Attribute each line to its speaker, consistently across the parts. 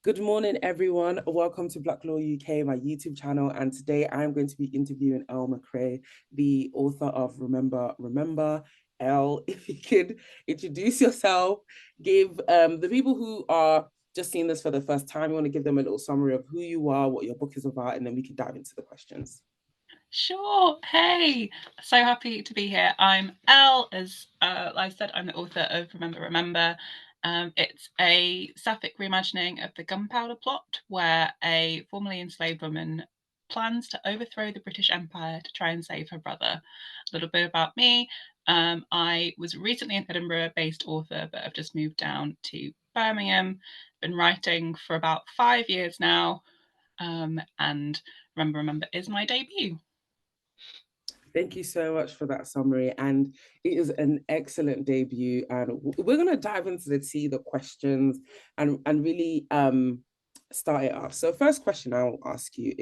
Speaker 1: Good morning, everyone. Welcome to Black Law UK, my YouTube channel. And today I'm going to be interviewing Elle Machray, the author of Remember. Elle, if you could introduce yourself, give the people who are just seeing this for the first time, you want to give them a little summary of who you are, what your book is about, and then we can dive into the questions.
Speaker 2: Sure. Hey, so happy to be here. I'm Elle, as I said, I'm the author of Remember. It's a sapphic reimagining of the Gunpowder Plot, where a formerly enslaved woman plans to overthrow the British Empire to try and save her brother. A little bit about me. I was recently an Edinburgh-based author, but I've just moved down to Birmingham. Been writing for about 5 years now, and Remember is my debut.
Speaker 1: Thank you so much for that summary. And it is an excellent debut. And we're going to dive into the tea, the questions, and really start it off. So, first question I'll ask you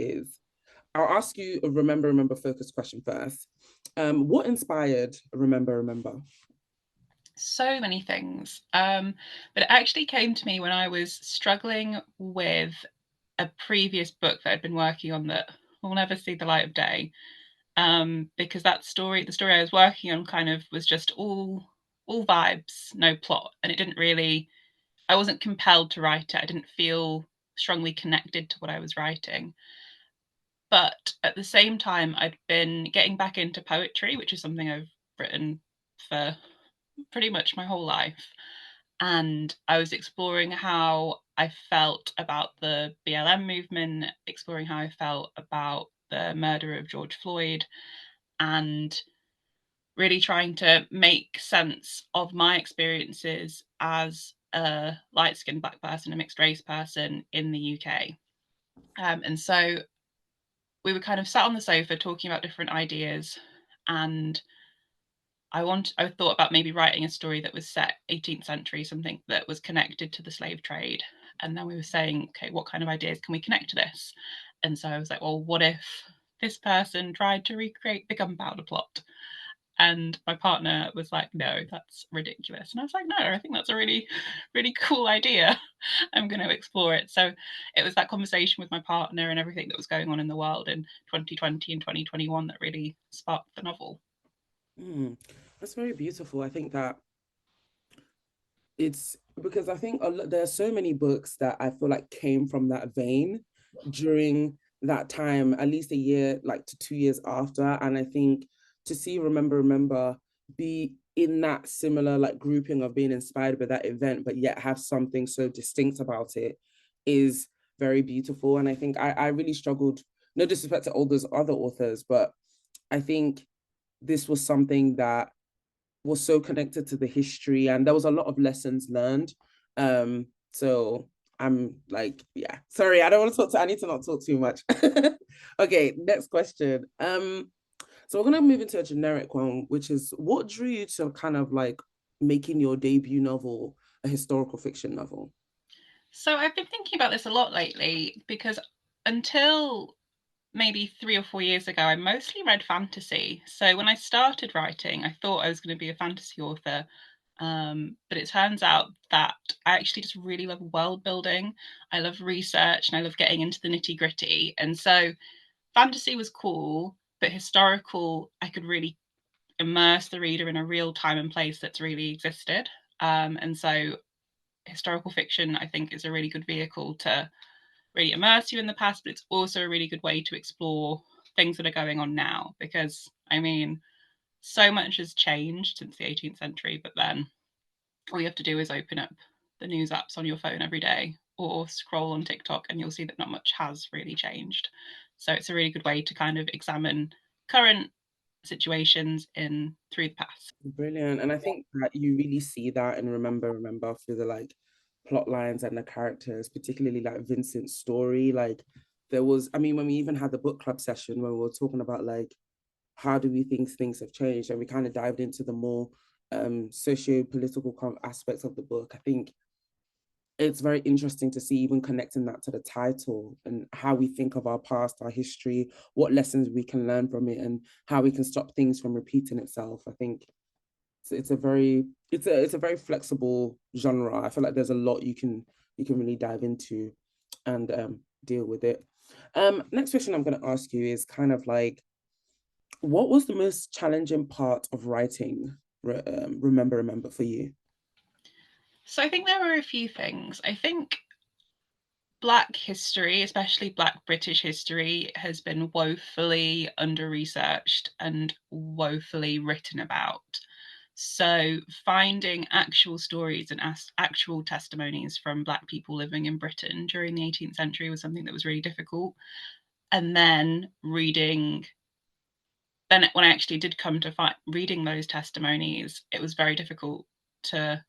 Speaker 1: a remember focus question first. What inspired Remember?
Speaker 2: So many things. But it actually came to me when I was struggling with a previous book that I'd been working on that will never see the light of day. Because the story I was working on kind of was just all vibes, no plot. And it didn't really I wasn't compelled to write it. I didn't feel strongly connected to what I was writing. But at the same time, I'd been getting back into poetry, which is something I've written for pretty much my whole life. And I was exploring how I felt about the BLM movement, exploring how I felt about the murder of George Floyd, and really trying to make sense of my experiences as a light skinned Black person, a mixed race person in the UK. And so we were kind of sat on the sofa talking about different ideas, and I thought about maybe writing a story that was set 18th century, something that was connected to the slave trade. And then we were saying, okay, what kind of ideas can we connect to this? And so I was like, well, what if this person tried to recreate the gunpowder plot? And my partner was like, no, that's ridiculous. And I was like, no, I think that's a really, really cool idea. I'm going to explore it. So it was that conversation with my partner and everything that was going on in the world in 2020 and 2021 that really sparked the novel.
Speaker 1: Mm, that's very beautiful. I think that it's because I think there are so many books that I feel like came from that vein during that time, at least a year, like to 2 years after. And I think to see Remember be in that similar like grouping of being inspired by that event, but yet have something so distinct about it is very beautiful. And I think I really struggled, no disrespect to all those other authors, but I think this was something that was so connected to the history and there was a lot of lessons learned. So I'm like, yeah, sorry, I don't want to talk to I need to not talk too much. Okay, next question. So we're gonna move into a generic one, which is what drew you to kind of like making your debut novel a historical fiction novel?
Speaker 2: So I've been thinking about this a lot lately because until maybe 3 or 4 years ago, I mostly read fantasy. So when I started writing, I thought I was going to be a fantasy author. But it turns out that I actually just really love world building. I love research and I love getting into the nitty gritty. And so fantasy was cool, but historical, I could really immerse the reader in a real time and place that's really existed. And so historical fiction, I think, is a really good vehicle to really immerse you in the past, but it's also a really good way to explore things that are going on now. Because, I mean, so much has changed since the 18th century, but then all you have to do is open up the news apps on your phone every day or scroll on TikTok and you'll see that not much has really changed. So it's a really good way to kind of examine current situations in through the past.
Speaker 1: Brilliant. And I think that you really see that and remember through the like plot lines and the characters, particularly like Vincent's story. Like there was, I mean, when we even had the book club session where we were talking about like how do we think things have changed, and we kind of dived into the more socio-political aspects of the book. I think it's very interesting to see even connecting that to the title and how we think of our past, our history, what lessons we can learn from it, and how we can stop things from repeating itself. I think it's a very it's a very flexible genre. I feel like there's a lot you can really dive into. and deal with it. Next question I'm going to ask you is kind of like, what was the most challenging part of writing Remember for you?
Speaker 2: So I think there were a few things. I think Black history, especially Black British history, has been woefully under researched and woefully written about. So, finding actual stories and actual testimonies from Black people living in Britain during the 18th century was something that was really difficult. And then when I actually did come to reading those testimonies, it was very difficult to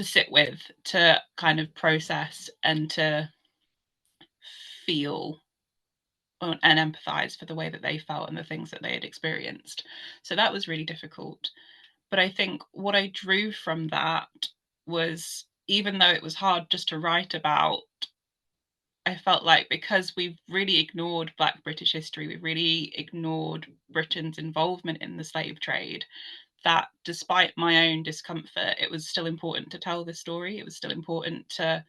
Speaker 2: sit with, to kind of process and to feel and empathize for the way that they felt and the things that they had experienced. So that was really difficult. But I think what I drew from that was, even though it was hard just to write about, I felt like because we've really ignored Black British history, we've really ignored Britain's involvement in the slave trade, that despite my own discomfort, it was still important to tell the story. It was still important to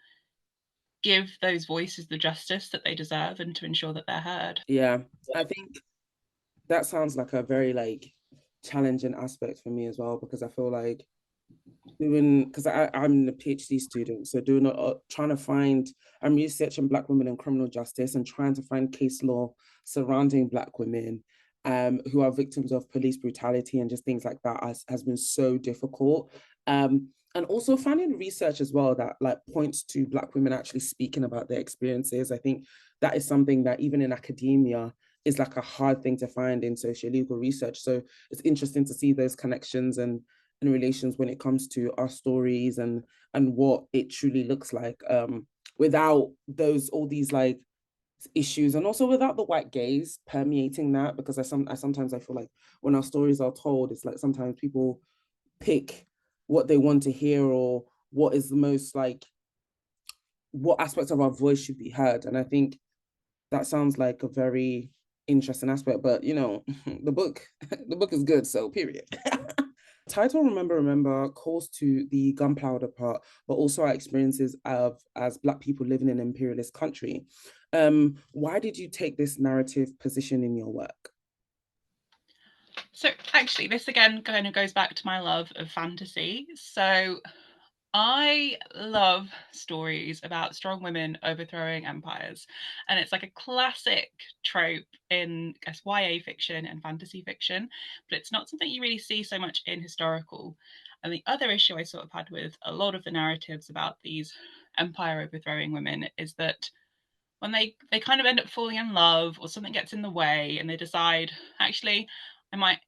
Speaker 2: give those voices the justice that they deserve and to ensure that they're heard.
Speaker 1: Yeah, I think that sounds like a very like challenging aspect for me as well, because I feel like doing, because I'm a PhD student, so doing trying to find, I'm researching Black women in criminal justice and trying to find case law surrounding Black women who are victims of police brutality and just things like that has been so difficult. And also finding research as well that like points to Black women actually speaking about their experiences. I think that is something that even in academia is like a hard thing to find in social legal research. So it's interesting to see those connections and relations when it comes to our stories and what it truly looks like, without those all these like issues, and also without the white gaze permeating that, because I sometimes I feel like when our stories are told, it's like sometimes people pick what they want to hear or what is the most like what aspects of our voice should be heard. And I think that sounds like a very interesting aspect, but you know, the book the book is good, so period. Title Remember calls to the gunpowder part, but also our experiences of as Black people living in an imperialist country. Why did you take this narrative position in your work?
Speaker 2: So actually, this again kind of goes back to my love of fantasy. So I love stories about strong women overthrowing empires. And it's like a classic trope in, I guess, YA fiction and fantasy fiction, but it's not something you really see so much in historical. And the other issue I sort of had with a lot of the narratives about these empire overthrowing women is that when they kind of end up falling in love or something gets in the way and they decide, actually, I might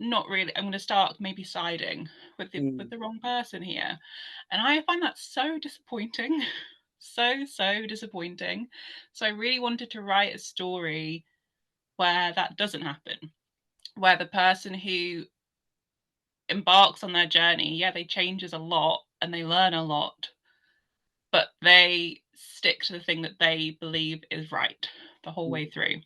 Speaker 2: not really, I'm going to start maybe siding with
Speaker 1: Mm,
Speaker 2: the wrong person here. And I find that so disappointing. So disappointing. So I really wanted to write a story where that doesn't happen, where the person who embarks on their journey, yeah, they changes a lot and they learn a lot, but they stick to the thing that they believe is right the whole way
Speaker 1: mm,
Speaker 2: through.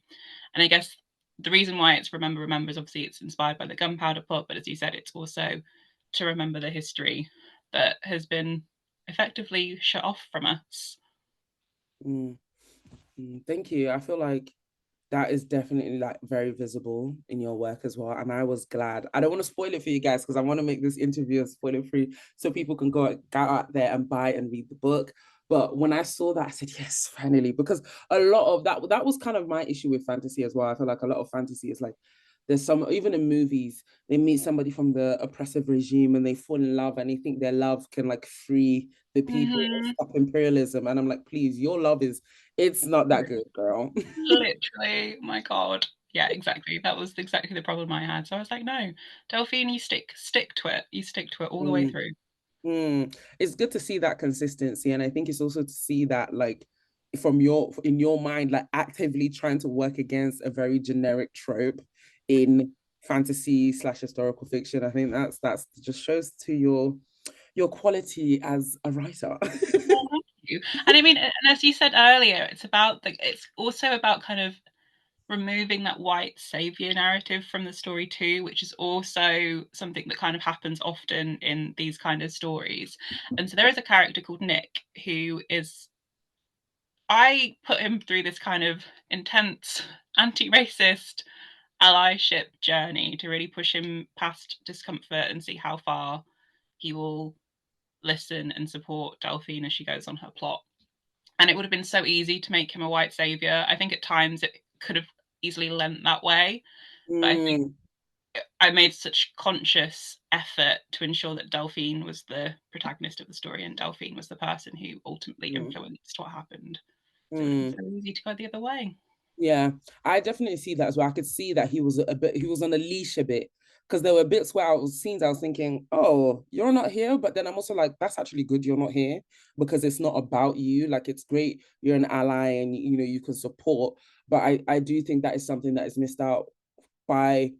Speaker 2: And I guess the reason why it's Remember is obviously it's inspired by the gunpowder plot, but as you said, it's also to remember the history that has been effectively shut off from us.
Speaker 1: mm, Thank you. I feel like that is definitely like very visible in your work as well. And I was glad. I don't want to spoil it for you guys because I want to make this interview as spoiler free so people can go out there and buy and read the book. But when I saw that, I said, yes, finally, because a lot of that was kind of my issue with fantasy as well. I feel like a lot of fantasy is like there's some, even in movies, they meet somebody from the oppressive regime and they fall in love and they think their love can like free the people or
Speaker 2: Mm-hmm.
Speaker 1: stop imperialism. And I'm like, please, your love is, it's not that good, girl.
Speaker 2: Literally, my God. Yeah, exactly. That was exactly the problem I had. So I was like, no, Delphine, you stick to it. You stick to it all the way
Speaker 1: Mm.
Speaker 2: through.
Speaker 1: It's good to see that consistency, and I think it's also to see that like from your in your mind, like actively trying to work against a very generic trope in fantasy slash historical fiction. I think that's just shows to your quality as a writer.
Speaker 2: Well, thank you. And I mean, and as you said earlier, it's also about kind of removing that white savior narrative from the story too, which is also something that kind of happens often in these kind of stories. And so there is a character called Nick who is, I put him through this kind of intense anti-racist allyship journey to really push him past discomfort and see how far he will listen and support Delphine as she goes on her plot. And it would have been so easy to make him a white savior. I think at times it could have easily lent that way, but I think
Speaker 1: Mm,
Speaker 2: I made such conscious effort to ensure that Delphine was the protagonist of the story and Delphine was the person who ultimately
Speaker 1: mm,
Speaker 2: influenced what happened. So it would have been
Speaker 1: mm.
Speaker 2: so easy to go the other way.
Speaker 1: Yeah, I definitely see that as well. I could see that he was on a leash a bit because there were bits where I was thinking, oh, you're not here, but then I'm also like, that's actually good you're not here because it's not about you. Like it's great you're an ally and you know you can support, but I do think that is something that is missed out by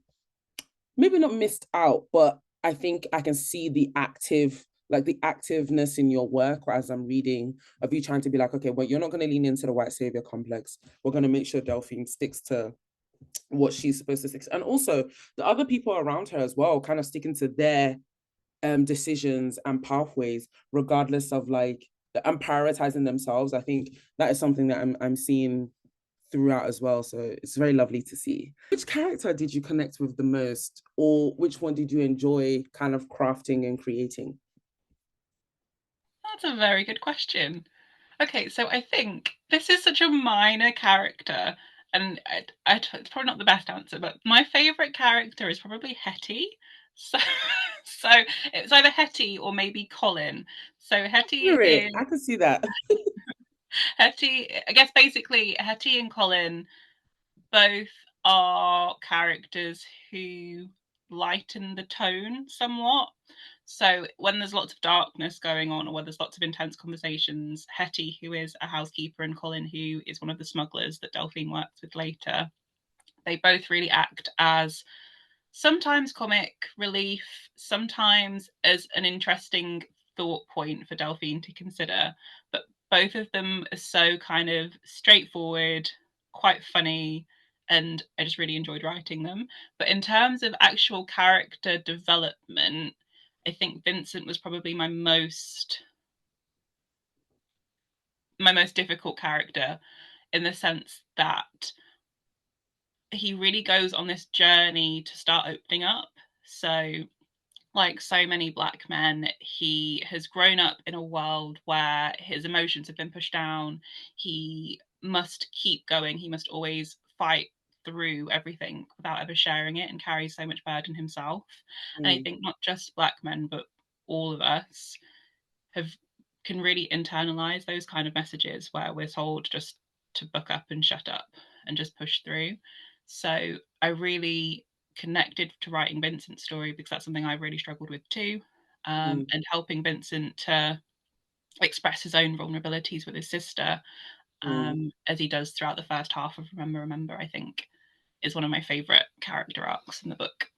Speaker 1: maybe not missed out, but I think I can see the activeness in your work as I'm reading of you trying to be like, okay, well, you're not going to lean into the white savior complex. We're going to make sure Delphine sticks to what she's supposed to stick to. And also the other people around her as well, kind of sticking to their decisions and pathways, regardless of like and prioritizing themselves. I think that is something that I'm seeing throughout as well. So it's very lovely to see. Which character did you connect with the most, or which one did you enjoy kind of crafting and creating?
Speaker 2: That's a very good question. Okay, so I think this is such a minor character, and it's probably not the best answer, but my favorite character is probably Hetty. So, so it's either Hetty or maybe Colin. So Hetty
Speaker 1: Spirit,
Speaker 2: is
Speaker 1: I can see that.
Speaker 2: Hetty. I guess basically Hetty and Colin both are characters who lighten the tone somewhat. So when there's lots of darkness going on, or when there's lots of intense conversations, Hetty, who is a housekeeper, and Colin, who is one of the smugglers that Delphine works with later, they both really act as sometimes comic relief, sometimes as an interesting thought point for Delphine to consider. But both of them are so kind of straightforward, quite funny, and I just really enjoyed writing them. But in terms of actual character development, I think Vincent was probably my most difficult character in the sense that he really goes on this journey to start opening up. So like so many black men, he has grown up in a world where his emotions have been pushed down. He must keep going. He must always fight through everything without ever sharing it and carries so much burden himself. And I
Speaker 1: Mm,
Speaker 2: think not just black men, but all of us have can really internalize those kind of messages where we're told just to buck up and shut up and just push through. So I really connected to writing Vincent's story because that's something I really struggled with too.
Speaker 1: mm,
Speaker 2: And helping Vincent to express his own vulnerabilities with his sister,
Speaker 1: mm.
Speaker 2: as he does throughout the first half of Remember, Remember, I think is one of my favorite character arcs in the book.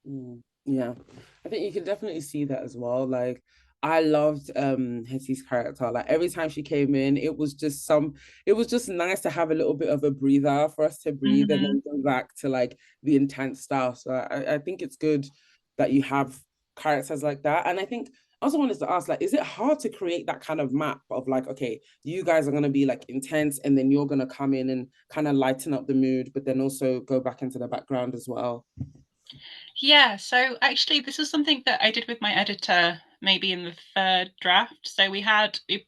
Speaker 1: Mm, yeah, I think you can definitely see that as well. Like, I loved Hetty's character. Like every time she came in, it was just nice to have a little bit of a breather for us to breathe and
Speaker 2: Mm-hmm.
Speaker 1: then go back to like the intense stuff. So I think it's good that you have characters like that. And I think I also wanted to ask, like, is it hard to create that kind of map of like, okay, you guys are gonna be like intense and then you're gonna come in and kind of lighten up the mood, but then also go back into the background as well?
Speaker 2: Yeah, so actually, this is something that I did with my editor maybe in the third draft. So we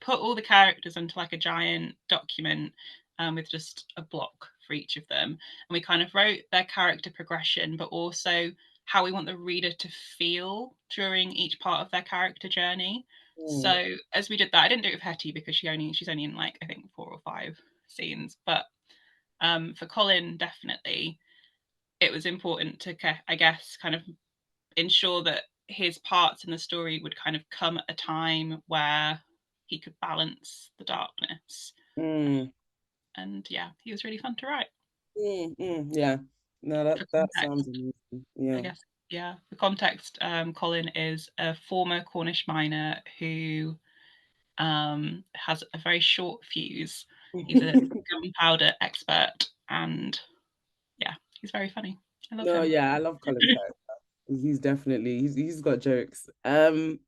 Speaker 2: put all the characters into like a giant document with just a block for each of them, and we kind of wrote their character progression, but also how we want the reader to feel during each part of their character journey.
Speaker 1: Mm,
Speaker 2: So as we did that, I didn't do it with Hetty because she's only in like I think 4 or 5 scenes, but for Colin, definitely it was important to, I guess, kind of ensure that his parts in the story would kind of come at a time where he could balance the darkness.
Speaker 1: mm.
Speaker 2: And yeah, he was really fun to write.
Speaker 1: Yeah. No,
Speaker 2: For
Speaker 1: that sounds
Speaker 2: context,
Speaker 1: amazing.
Speaker 2: I
Speaker 1: Yeah.
Speaker 2: guess, yeah, for context, Colin is a former Cornish miner who has a very short fuse. He's a gunpowder expert and He's very funny. I love
Speaker 1: No,
Speaker 2: him.
Speaker 1: yeah, I love Colin's character. He's definitely he's got jokes. Do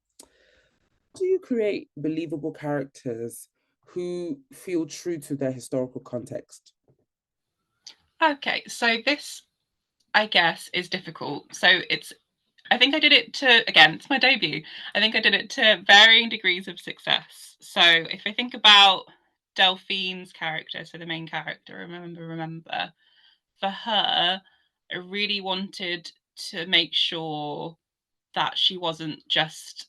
Speaker 1: you create believable characters who feel true to their historical context?
Speaker 2: Okay, so this, I guess, is difficult. So it's, I think I did it to, again, it's my debut. I think I did it to varying degrees of success. So if I think about Delphine's character, so the main character, remember, for her, I really wanted to make sure that she wasn't just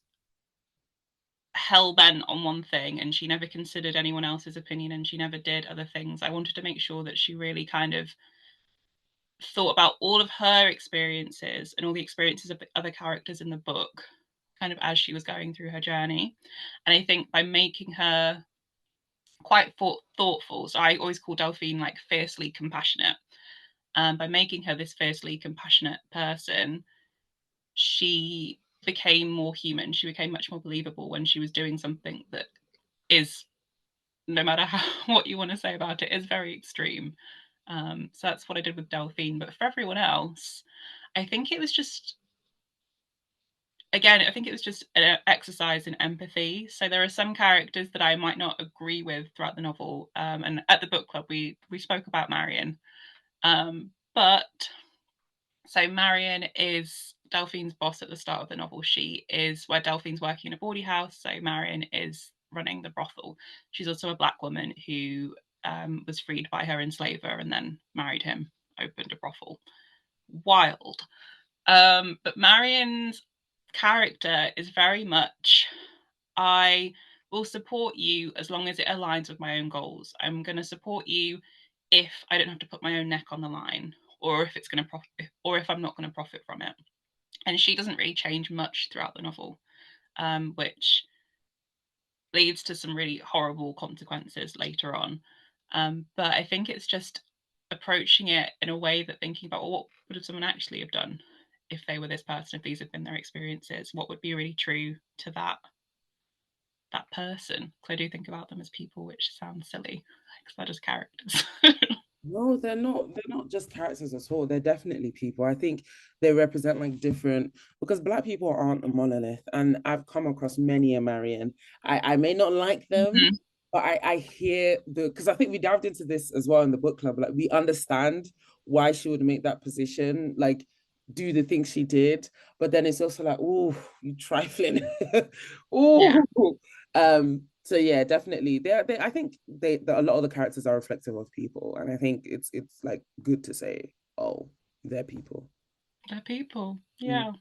Speaker 2: hell bent on one thing and she never considered anyone else's opinion and she never did other things. I wanted to make sure that she really kind of thought about all of her experiences and all the experiences of the other characters in the book, kind of as she was going through her journey. And I think by making her quite thoughtful, so I always call Delphine like fiercely compassionate. By making her this fiercely compassionate person, she became more human. She became much more believable when she was doing something that is, no matter how what you want to say about it, is very extreme. So that's what I did with Delphine. But for everyone else, I think it was just, again, I think it was just an exercise in empathy. So there are some characters that I might not agree with throughout the novel. And at the book club, we spoke about Marion. But so Marion is Delphine's boss at the start of the novel. She is where Delphine's working in a bawdy house. So Marion is running the brothel. She's also a black woman who was freed by her enslaver and then married him, opened a brothel. Wild. But Marion's character is very much, I will support you as long as it aligns with my own goals. I'm going to support you if I don't have to put my own neck on the line, or if it's going to profit, or if I'm not going to profit from it. And she doesn't really change much throughout the novel, which leads to some really horrible consequences later on. But I think it's just approaching it in a way that thinking about, well, what would someone actually have done if they were this person, if these had been their experiences, what would be really true to that person? Because I do think about them as people, which sounds silly because they're just characters.
Speaker 1: No, they're not. They're not just characters at all. They're definitely people. I think they represent like different because Black people aren't a monolith, and I've come across many a Marion. I may not like them,
Speaker 2: Mhm.
Speaker 1: but I hear the because I think we dived into this as well in the book club. Like we understand why she would make that position, like do the things she did, but then it's also like, oh, you trifling,
Speaker 2: Yeah,
Speaker 1: oh, so yeah, definitely. They I think a lot of the characters are reflective of people, and I think it's like good to say, oh, they're people.
Speaker 2: they're people.
Speaker 1: Mm.
Speaker 2: Yeah.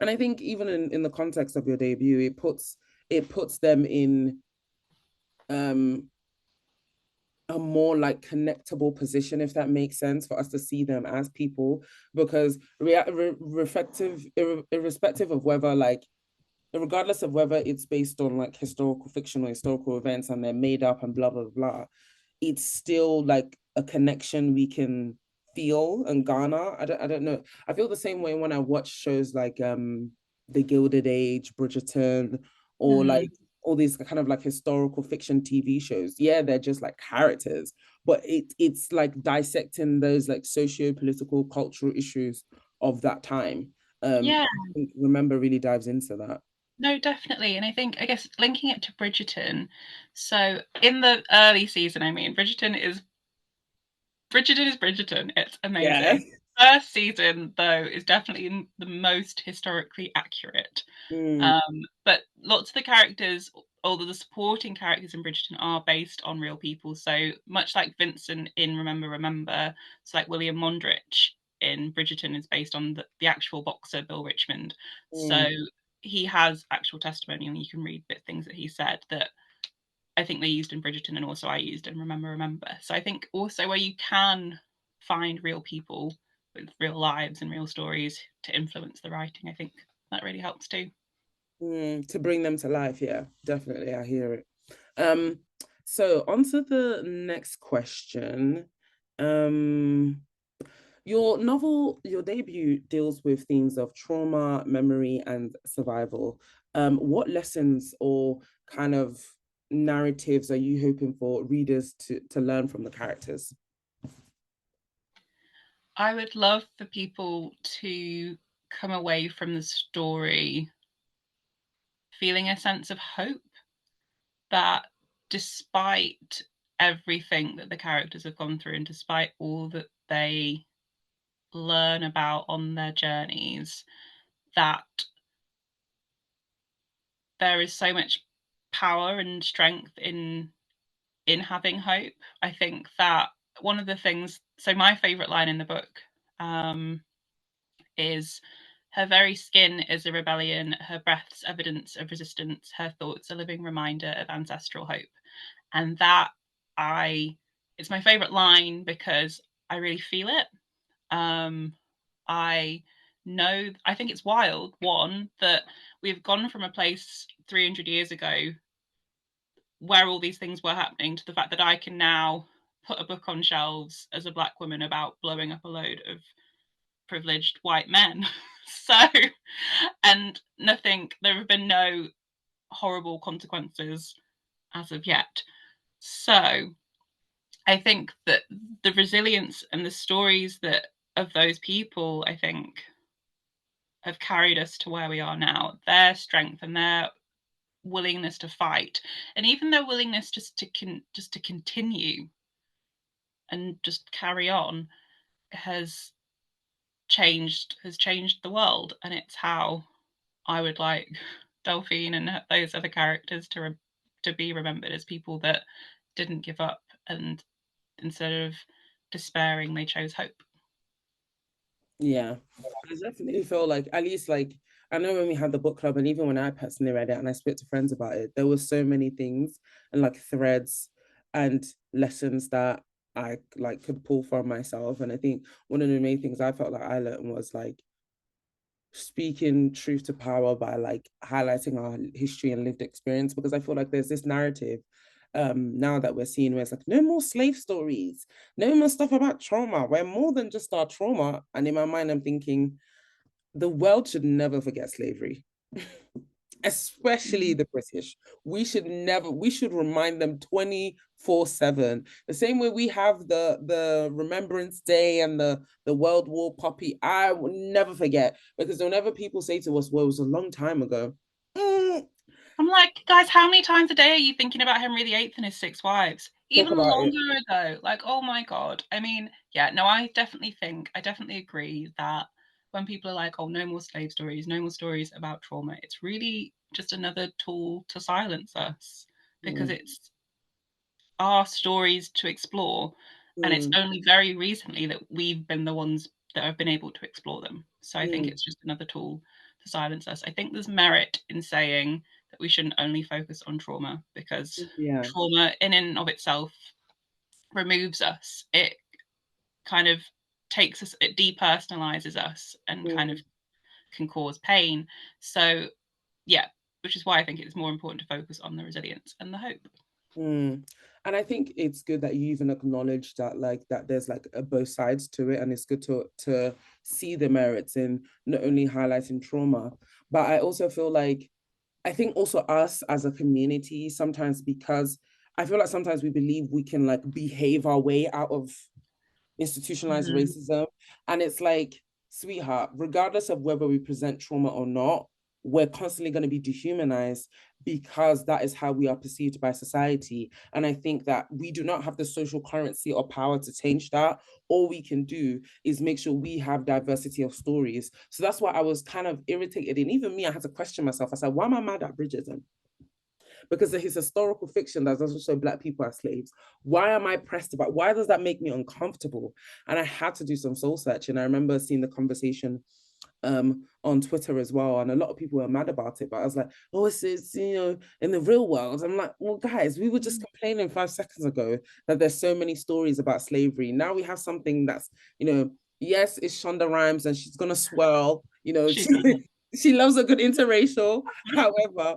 Speaker 1: And I think even in the context of your debut, it puts them in um a more like connectable position, if that makes sense, for us to see them as people, because irrespective of whether like regardless of whether it's based on like historical fiction or historical events and they're made up and blah blah blah, it's still like a connection we can feel and garner. I don't know. I feel the same way when I watch shows like The Gilded Age, Bridgerton, or
Speaker 2: Mm.
Speaker 1: like all these kind of like historical fiction TV shows. Yeah, they're just like characters, but it's like dissecting those like socio-political cultural issues of that time.
Speaker 2: Yeah.
Speaker 1: I think Remember really dives into that.
Speaker 2: No, definitely. And I think, I guess, linking it to Bridgerton. So in the early season, I mean, Bridgerton is Bridgerton. It's
Speaker 1: Yeah.
Speaker 2: amazing. First season, though, is definitely the most historically accurate.
Speaker 1: Mm,
Speaker 2: But lots of the characters, although the supporting characters in Bridgerton are based on real people, so much like Vincent in Remember, so like William Mondrich in Bridgerton is based on the actual boxer Bill Richmond. So
Speaker 1: mm,
Speaker 2: he has actual testimony, and you can read bit things that he said that I think they used in Bridgerton and also I used in Remember. So I think also where you can find real people with real lives and real stories to influence the writing, I think that really helps too.
Speaker 1: to bring them to life, yeah, definitely. I hear it. Um, so on to the next question. Um, your debut deals with themes of trauma, memory, and survival. What lessons or kind of narratives are you hoping for readers to learn from the characters?
Speaker 2: I would love for people to come away from the story feeling a sense of hope that despite everything that the characters have gone through and despite all that they learn about on their journeys, that there is so much power and strength in having hope. I think that one of the things, so my favorite line in the book um, is her very skin is a rebellion, her breath's evidence of resistance, her thoughts a living reminder of ancestral hope. And that I it's my favorite line because I really feel it. Um, I I think it's wild, one, that we've gone from a place 300 years ago where all these things were happening to the fact that I can now put a book on shelves as a black woman about blowing up a load of privileged white men. So, and there have been no horrible consequences as of yet. So, I think that the resilience and the stories that of those people, I think, have carried us to where we are now. Their strength and their willingness to fight, and even their willingness just to continue and just carry on, has changed the world, and it's how I would like Delphine and those other characters to be remembered as people that didn't give up, and instead of despairing, they chose hope.
Speaker 1: Yeah, I definitely feel like, at least like, I know when we had the book club, and even when I personally read it and I spoke to friends about it, there were so many things and like threads and lessons that I like could pull from myself. And I think one of the main things I felt like I learned was like speaking truth to power by like highlighting our history and lived experience, because I feel like there's this narrative now that we're seeing where it's like no more slave stories, no more stuff about trauma. We're more than just our trauma. And in my mind I'm thinking the world should never forget slavery. Especially
Speaker 2: Mm.
Speaker 1: the British. We should remind them 24/7. The same way we have the Remembrance Day and the World War poppy. I will never forget, because whenever people say to us, well, it was a long time ago. Mm,
Speaker 2: I'm like, guys, how many times a day are you thinking about Henry VIII and his six wives?
Speaker 1: talk
Speaker 2: Even
Speaker 1: about it.
Speaker 2: longer ago. Like, oh my God. I mean, yeah, no, I definitely agree that when people are like, oh, no more slave stories, no more stories about trauma, it's really just another tool to silence us, because
Speaker 1: Mm,
Speaker 2: it's our stories to explore. And it's
Speaker 1: mm,
Speaker 2: only very recently that we've been the ones that have been able to explore them. So I think
Speaker 1: mm,
Speaker 2: it's just another tool to silence us. I think there's merit in saying that we shouldn't only focus on trauma, because
Speaker 1: yeah.
Speaker 2: trauma in and of itself removes us. It kind of takes us, it depersonalizes us and kind of
Speaker 1: Mm.
Speaker 2: can cause pain. So, yeah, which is why I think it's more important to focus on the resilience and the hope.
Speaker 1: Mm. And I think it's good that you even acknowledge that, like, that there's like both sides to it, and it's good to see the merits in not only highlighting trauma, but I also feel like, I think also us as a community sometimes, because I feel like sometimes we believe we can like behave our way out of institutionalized
Speaker 2: Mm-hmm.
Speaker 1: racism. And it's like, sweetheart, regardless of whether we present trauma or not, we're constantly going to be dehumanized, because that is how we are perceived by society. And I think that we do not have the social currency or power to change that. All we can do is make sure we have diversity of stories. So that's why I was kind of irritated. And even me, I had to question myself. I said, why am I mad at Bridgerton? Because of his historical fiction that doesn't show black people as slaves. Why am I pressed about? Why does that make me uncomfortable? And I had to do some soul searching. I remember seeing the conversation on Twitter as well, and a lot of people were mad about it. But I was like, oh, it's in the real world. I'm like, well, guys, we were just complaining 5 seconds ago that there's so many stories about slavery. Now we have something that's, yes, it's Shonda Rhimes and she's gonna swirl.
Speaker 2: She's lovely.
Speaker 1: She loves a good interracial. However,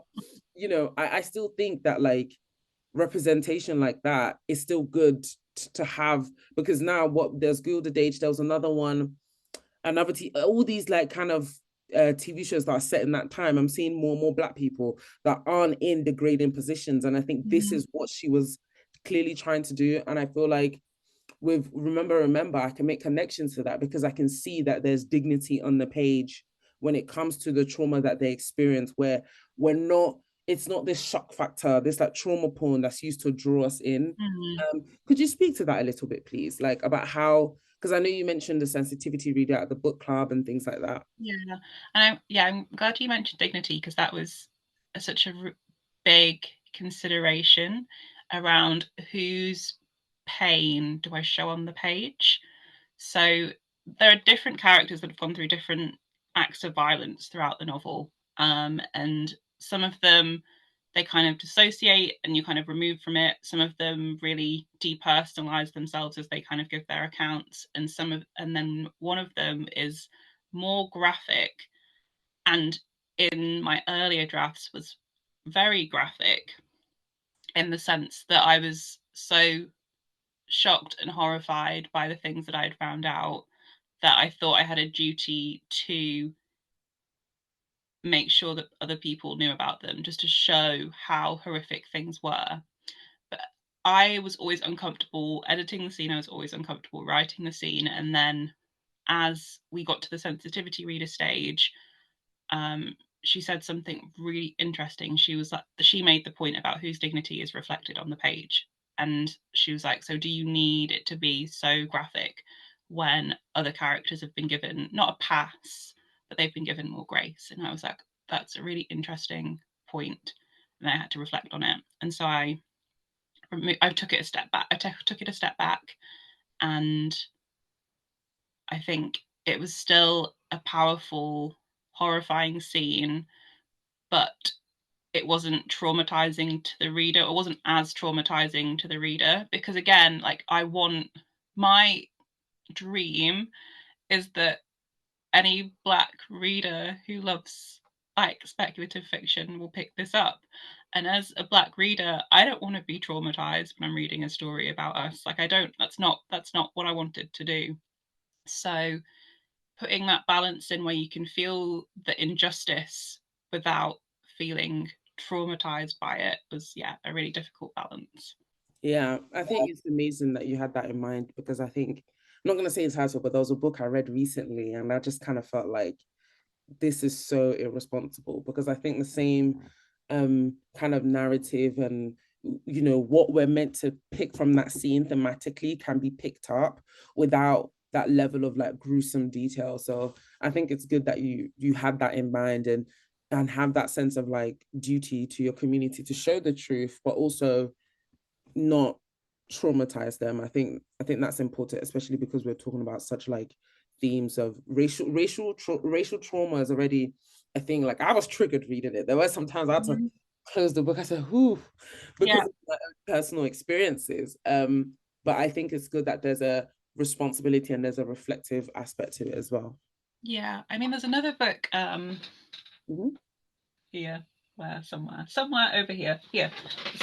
Speaker 1: I still think that like representation like that is still good to have, because now what there's Gilded Age, there was another one, all these like kind of TV shows that are set in that time. I'm seeing more and more black people that aren't in degrading positions, and I think this
Speaker 2: Mm-hmm.
Speaker 1: is what she was clearly trying to do. And I feel like with Remember, I can make connections to that because I can see that there's dignity on the page when it comes to the trauma that they experience, where we're not, it's not this shock factor, this like trauma porn that's used to draw us in.
Speaker 2: Mm.
Speaker 1: Could you speak to that a little bit, please? Like about how, because I know you mentioned the sensitivity reader at the book club and things like that.
Speaker 2: Yeah, and I'm glad you mentioned dignity because that was such a big consideration around whose pain do I show on the page. So there are different characters that have gone through different acts of violence throughout the novel, and some of them they kind of dissociate and you kind of remove from it. Some of them really depersonalize themselves as they kind of give their accounts, and then one of them is more graphic, and in my earlier drafts was very graphic in the sense that I was so shocked and horrified by the things that I had found out that I thought I had a duty to make sure that other people knew about them, just to show how horrific things were. But I was always uncomfortable editing the scene, I was always uncomfortable writing the scene. And then as we got to the sensitivity reader stage, she said something really interesting. She was like, she made the point about whose dignity is reflected on the page. And she was like, so do you need it to be so graphic when other characters have been given not a pass, but they've been given more grace? And I was like, that's a really interesting point. And I had to reflect on it. And so I took it a step back. Took it a step back, and I think it was still a powerful, horrifying scene, but it wasn't traumatizing to the reader, or wasn't as traumatizing to the reader, because again, like, I want, my dream is that any Black reader who loves like speculative fiction will pick this up. And as a Black reader, I don't want to be traumatized when I'm reading a story about us. Like, I don't, that's not what I wanted to do. So putting that balance in where you can feel the injustice without feeling traumatized by it was, yeah, a really difficult balance.
Speaker 1: Yeah, I think it's amazing that you had that in mind because I think, I'm not going to say it's title, but there was a book I read recently and I just kind of felt like this is so irresponsible because I think the same kind of narrative and what we're meant to pick from that scene thematically can be picked up without that level of like gruesome detail. So I think it's good that you had that in mind and have that sense of like duty to your community to show the truth, but also not traumatize them. I think that's important, especially because we're talking about such like themes of racial trauma is already a thing. Like I was triggered reading it. There were some times I had to
Speaker 2: Mhm.
Speaker 1: close the book. I said, "Whoo," because
Speaker 2: Yeah,
Speaker 1: of my own personal experiences. But I think it's good that there's a responsibility and there's a reflective aspect to it as well.
Speaker 2: yeah. I mean, there's another book
Speaker 1: Mhm.
Speaker 2: here, somewhere over here, The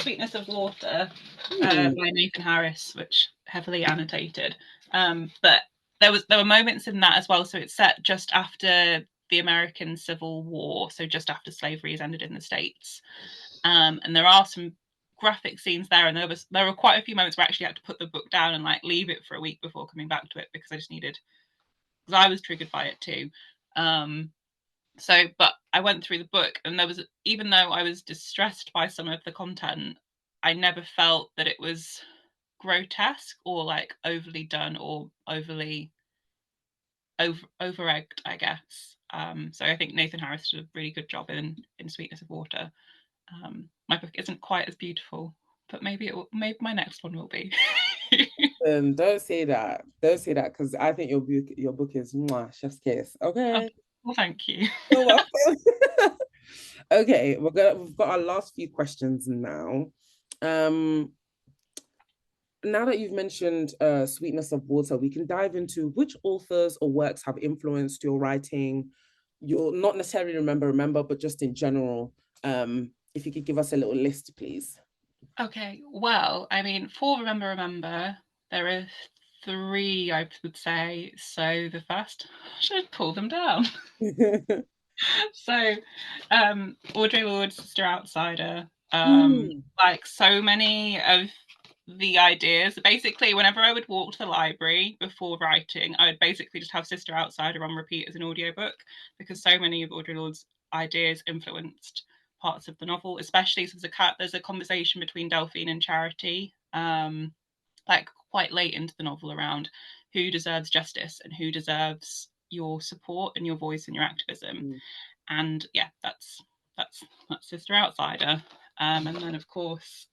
Speaker 2: Sweetness of Water,
Speaker 1: Hmm.
Speaker 2: by Nathan Harris, which heavily annotated. But there were moments in that as well. So it's set just after the American Civil War, so just after slavery has ended in the States. And there are some graphic scenes there, and there were quite a few moments where I actually had to put the book down and like leave it for a week before coming back to it because I just needed, because I was triggered by it too. Um, but I went through the book, and there was, even though I was distressed by some of the content, I never felt that it was grotesque or like overly done or overly over egged, I guess. So I think Nathan Harris did a really good job in Sweetness of Water. My book isn't quite as beautiful, but maybe my next one will be.
Speaker 1: Don't say that. Don't say that because I think your book is mwah, chef's kiss.
Speaker 2: Oh,
Speaker 1: Okay.
Speaker 2: well, thank you.
Speaker 1: You're welcome. Okay, we've got our last few questions now. Um, now that you've mentioned Sweetness of Water, we can dive into which authors or works have influenced your writing. You'll not necessarily remember, but just in general. If you could give us a little list, please.
Speaker 2: Okay, well, I mean, for Remember, there are three, I would say. So the first, I should pull them down. So, Audre Lorde's Sister Outsider,
Speaker 1: Hmm.
Speaker 2: like so many of the ideas. Basically, whenever I would walk to the library before writing, I would basically just have Sister Outsider on repeat as an audiobook, because so many of Audre Lorde's ideas influenced parts of the novel, especially since there's a conversation between Delphine and Charity, like quite late into the novel, around who deserves justice and who deserves your support and your voice and your activism.
Speaker 1: Mm.
Speaker 2: And yeah, that's Sister Outsider. And then of course,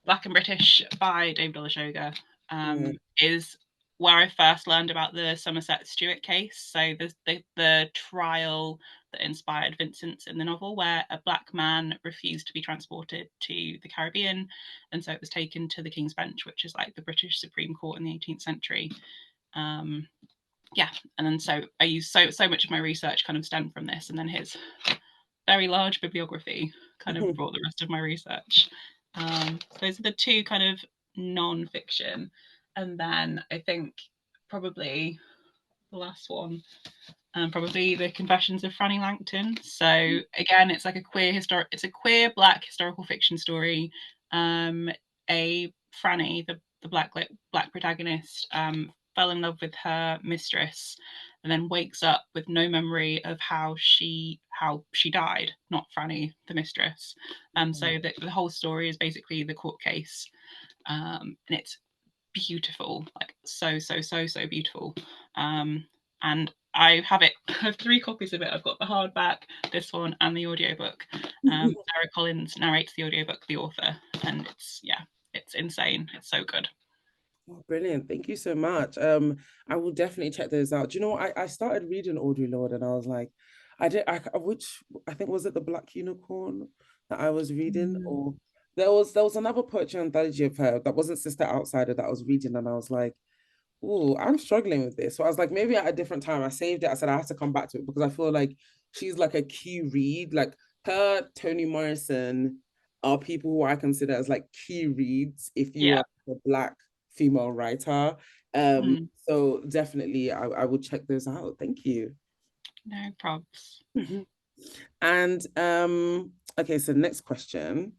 Speaker 2: Black and British by David Olusoga,
Speaker 1: Yeah.
Speaker 2: is where I first learned about the Somerset Stewart case. So the trial that inspired Vincent's in the novel, where a black man refused to be transported to the Caribbean, and so it was taken to the King's Bench, which is like the British Supreme Court in the 18th century. Um, yeah, and then so I used so much of my research kind of stemmed from this, and then his very large bibliography kind of brought the rest of my research. Those are the two kind of non-fiction, and then I think probably the last one, probably the Confessions of Franny Langton. So again, it's like it's a queer black historical fiction story. A Franny, the black protagonist, fell in love with her mistress, and then wakes up with no memory of how she died, not Franny the mistress. So the whole story is basically the court case, and it's beautiful, like so beautiful. And I have it. I have three copies of it. I've got the hardback, this one, and the audiobook. Sarah Collins narrates the audiobook, the author, and it's insane. It's so good.
Speaker 1: Oh, brilliant. Thank you so much. I will definitely check those out. Do you know what? I started reading Audre Lorde and I was like, which I think was it the Black Unicorn that I was reading,
Speaker 2: Mm.
Speaker 1: or there was another poetry anthology of her that wasn't Sister Outsider that I was reading, and I was like, oh, I'm struggling with this. So I was like, maybe at a different time. I saved it. I said I have to come back to it because I feel like she's like a key read. Like her, Toni Morrison are people who I consider as like key reads if you
Speaker 2: Yeah.
Speaker 1: are a black female writer.
Speaker 2: Mm.
Speaker 1: So definitely I will check those out. Thank you.
Speaker 2: No probs.
Speaker 1: And okay, so next question.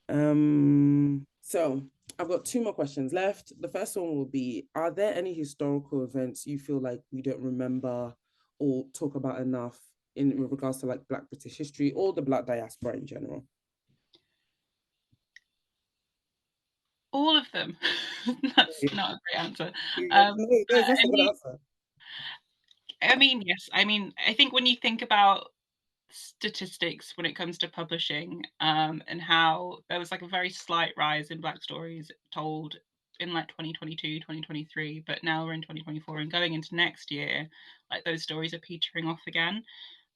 Speaker 1: So I've got two more questions left. The first one will be, are there any historical events you feel like we don't remember or talk about enough in regards to like Black British history or the Black diaspora in general?
Speaker 2: All of them. That's not a great answer.
Speaker 1: No, no, that's
Speaker 2: I
Speaker 1: a good
Speaker 2: mean,
Speaker 1: answer.
Speaker 2: yes. I mean, I think when you think about statistics when it comes to publishing, and how there was like a very slight rise in black stories told in like 2022, 2023, but now we're in 2024 and going into next year, like those stories are petering off again.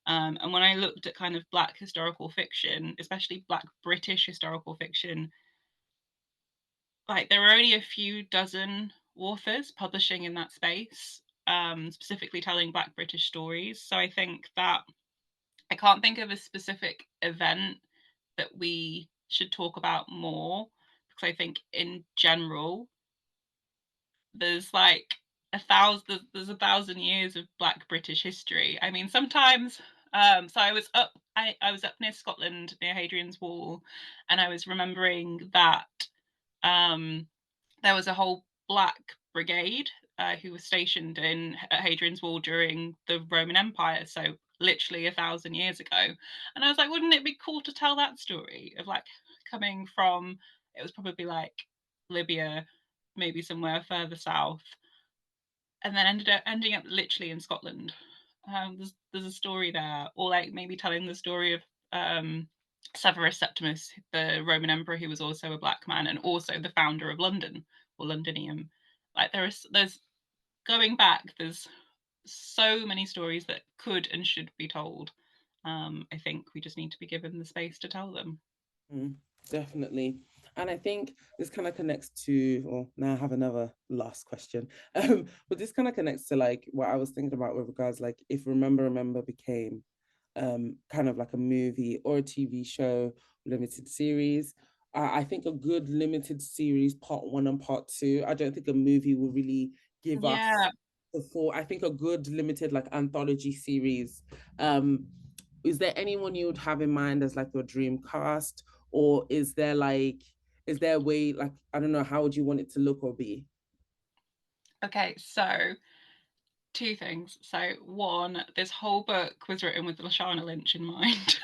Speaker 2: And when I looked at kind of black historical fiction, especially black British historical fiction, like there are only a few dozen authors publishing in that space, specifically telling black British stories. So I think that I can't think of a specific event that we should talk about more, because I think in general there's like there's 1,000 years of Black British history. I mean, sometimes, so I was up near Scotland near Hadrian's Wall, and I was remembering that um, there was a whole black brigade who was stationed in at Hadrian's Wall during the Roman Empire, so literally 1,000 years ago. And I was like, wouldn't it be cool to tell that story of like coming from? It was probably like Libya, maybe somewhere further south, and then ending up literally in Scotland. There's a story there, or like maybe telling the story of Severus Septimus, the Roman emperor who was also a black man and also the founder of London or Londinium. Like there's going back, there's so many stories that could and should be told. I think we just need to be given the space to tell them.
Speaker 1: Mm, definitely. And I think this kind of connects to, or now I have another last question. But this kind of connects to like what I was thinking about with regards like if Remember became kind of like a movie or a TV show, limited series. I think a good limited series, part one and part two. I don't think a movie will really give us
Speaker 2: Yeah.
Speaker 1: the full. I think a good limited like anthology series. Um, is there anyone you would have in mind as like your dream cast, or is there like Is there a way, like, I don't know, how would you want it to look or be?
Speaker 2: Okay, so two things. So one, this whole book was written with Lashana Lynch in mind.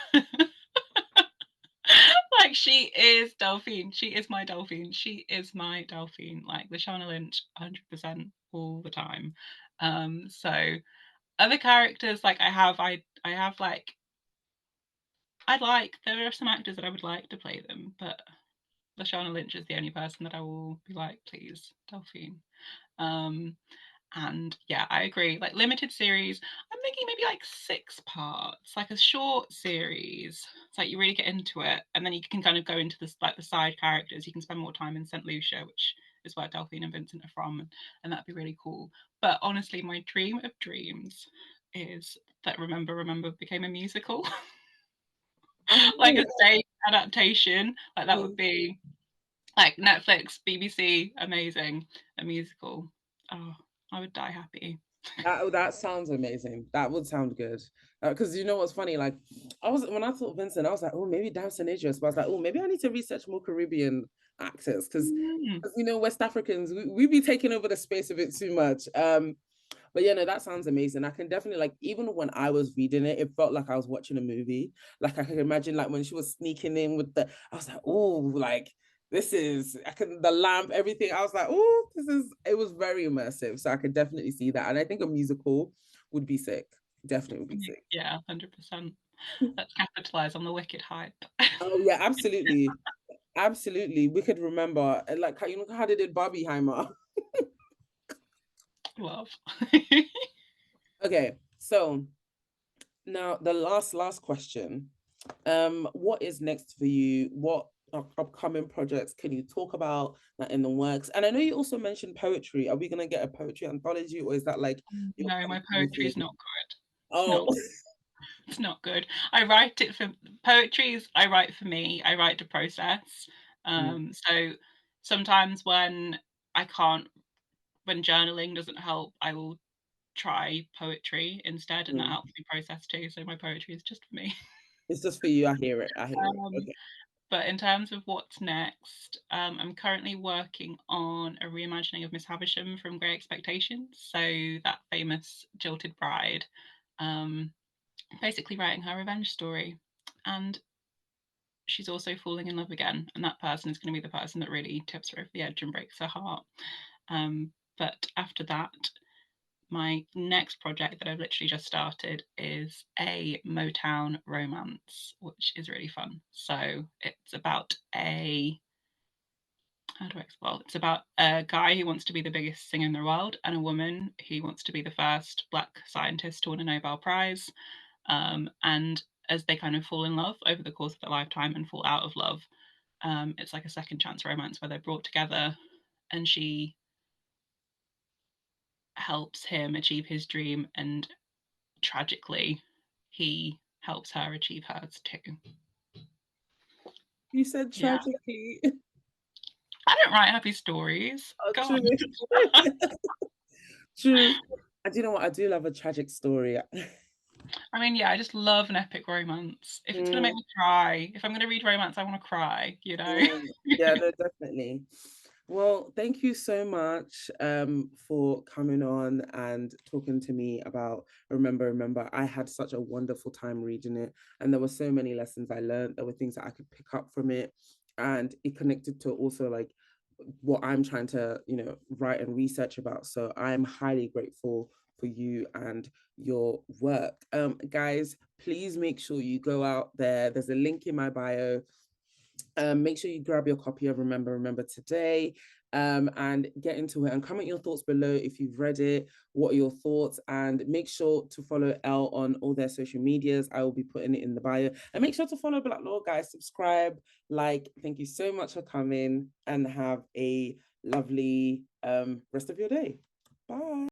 Speaker 2: Like she is Delphine. She is my Delphine. She is my Delphine. Like Lashana Lynch, 100% all the time. So other characters like I have like there are some actors that I would like to play them, but Lashana Lynch is the only person that I will be like, please, Delphine. Um, and yeah, I agree. Like limited series, I'm thinking maybe like 6 parts, like a short series. It's like you really get into it, and then you can kind of go into this like the side characters. You can spend more time in St. Lucia, which is where Delphine and Vincent are from, and that'd be really cool. But honestly, my dream of dreams is that Remember became a musical, like a stage adaptation. Like that would be like Netflix, BBC, amazing. A musical. Oh, I would die happy.
Speaker 1: That sounds amazing. That would sound good. Because you know what's funny? Like, I was when I thought Vincent, I was like, oh, maybe Down Idris. But I was like, oh, maybe I need to research more Caribbean actors because
Speaker 2: Mm.
Speaker 1: you know, West Africans, we be taking over the space of it too much. But yeah, no, that sounds amazing. I can definitely like even when I was reading it, it felt like I was watching a movie. Like I could imagine like when she was sneaking in with the, I was like, oh, like this is I can the lamp, everything. I was like, oh, this is it was very immersive. So I could definitely see that. And I think a musical would be sick. Definitely would be sick.
Speaker 2: Yeah, 100%. Let's capitalize on the wicked hype.
Speaker 1: Oh yeah, absolutely. Absolutely. We could remember like you know how they did Barbieheimer.
Speaker 2: Love.
Speaker 1: Okay, so now the last question. What is next for you? What upcoming projects can you talk about that in the works? And I know you also mentioned poetry. Are we gonna get a poetry anthology, or is that like your
Speaker 2: No, my poetry
Speaker 1: thing?
Speaker 2: is not good. It's
Speaker 1: Oh,
Speaker 2: not. It's not good. I write it for poetries. I write for me. I write to process. So sometimes when I can't, when journaling doesn't help, I will try poetry instead, and that helps me process too. So my poetry is just for me.
Speaker 1: it's just for you. I hear it. I hear it.
Speaker 2: Um,
Speaker 1: Okay.
Speaker 2: but in terms of what's next, I'm currently working on a reimagining of Miss Havisham from Grey Expectations. So that famous jilted bride, um, basically writing her revenge story. And she's also falling in love again. And that person is going to be the person that really tips her over the edge and breaks her heart. But after that, my next project that I've literally just started is a Motown romance, which is really fun. So it's about a how do I explain? Well, it's about a guy who wants to be the biggest singer in the world and a woman who wants to be the first Black scientist to win a Nobel Prize. And as they kind of fall in love over the course of their lifetime and fall out of love, it's like a second chance romance where they're brought together and she helps him achieve his dream and tragically, he helps her achieve hers too.
Speaker 1: You said
Speaker 2: Yeah.
Speaker 1: tragically.
Speaker 2: I don't write happy stories.
Speaker 1: Oh,
Speaker 2: Go
Speaker 1: true.
Speaker 2: on.
Speaker 1: True. And do you know what? I do love a tragic story.
Speaker 2: I mean, yeah, I just love an epic romance. If it's going to make
Speaker 1: Mm,
Speaker 2: me cry, if I'm going to read romance, I want to cry, you know?
Speaker 1: yeah, no, definitely. Well, thank you so much for coming on and talking to me about Remember. I had such a wonderful time reading it, and there were so many lessons I learned. There were things that I could pick up from it, and it connected to also like what I'm trying to, you know, write and research about. So I'm highly grateful for you and your work. Guys, please make sure you go out there. There's a link in my bio. Make sure you grab your copy of Remember today, and get into it and comment your thoughts below if you've read it. What are your thoughts? And make sure to follow Elle on all their social medias. I will be putting it in the bio. And make sure to follow Black Law, guys. Subscribe, like. Thank you so much for coming and have a lovely rest of your day. Bye.